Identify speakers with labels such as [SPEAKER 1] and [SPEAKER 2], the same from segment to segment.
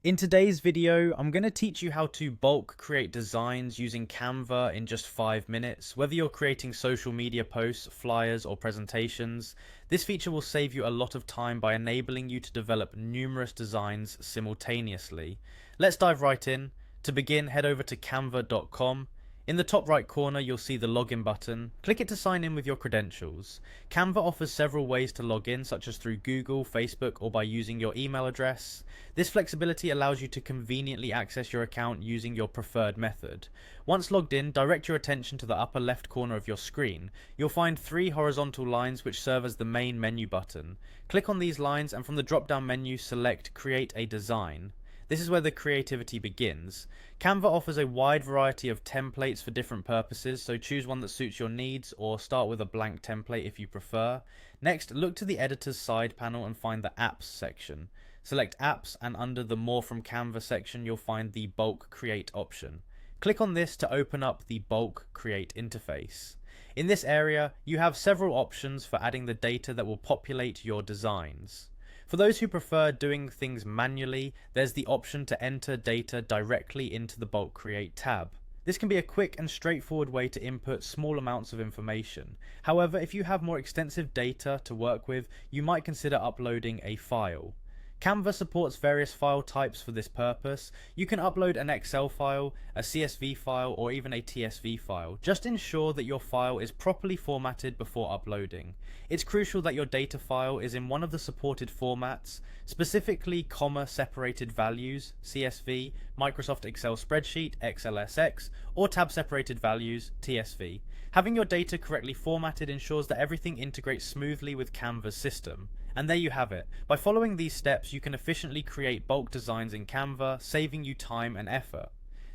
[SPEAKER 1] In today's video, I'm going to teach you how to bulk create designs using Canva in just 5 minutes. Whether you're creating social media posts, flyers, or presentations, this feature will save you a lot of time by enabling you to develop numerous designs simultaneously. Let's dive right in. To begin, head over to canva.com. In the top right corner, you'll see the login button. Click it to sign in with your credentials. Canva offers several ways to log in, such as through Google, Facebook, or by using your email address. This flexibility allows you to conveniently access your account using your preferred method. Once logged in, direct your attention to the upper left corner of your screen. You'll find 3 horizontal lines which serve as the main menu button. Click on these lines and from the drop-down menu, select Create a Design. This is where the creativity begins. Canva offers a wide variety of templates for different purposes, so choose one that suits your needs or start with a blank template if you prefer. Next, look to the editor's side panel and find the Apps section. Select Apps and under the More from Canva section you'll find the Bulk Create option. Click on this to open up the Bulk Create interface. In this area, you have several options for adding the data that will populate your designs. For those who prefer doing things manually, there's the option to enter data directly into the Bulk Create tab. This can be a quick and straightforward way to input small amounts of information. However, if you have more extensive data to work with, you might consider uploading a file. Canva supports various file types for this purpose. You can upload an Excel file, a CSV file, or even a TSV file. Just ensure that your file is properly formatted before uploading. It's crucial that your data file is in one of the supported formats, specifically comma separated values, CSV, Microsoft Excel spreadsheet, XLSX, or tab separated values, TSV. Having your data correctly formatted ensures that everything integrates smoothly with Canva's system. And there you have it. By following these steps, you can efficiently create bulk designs in Canva, saving you time and effort.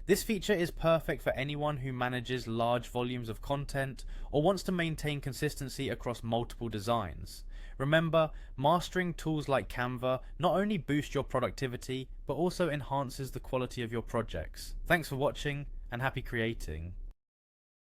[SPEAKER 1] This feature is perfect for anyone who manages large volumes of content or wants to maintain consistency across multiple designs. Remember, mastering tools like Canva not only boosts your productivity, but also enhances the quality of your projects. Thanks for watching and happy creating.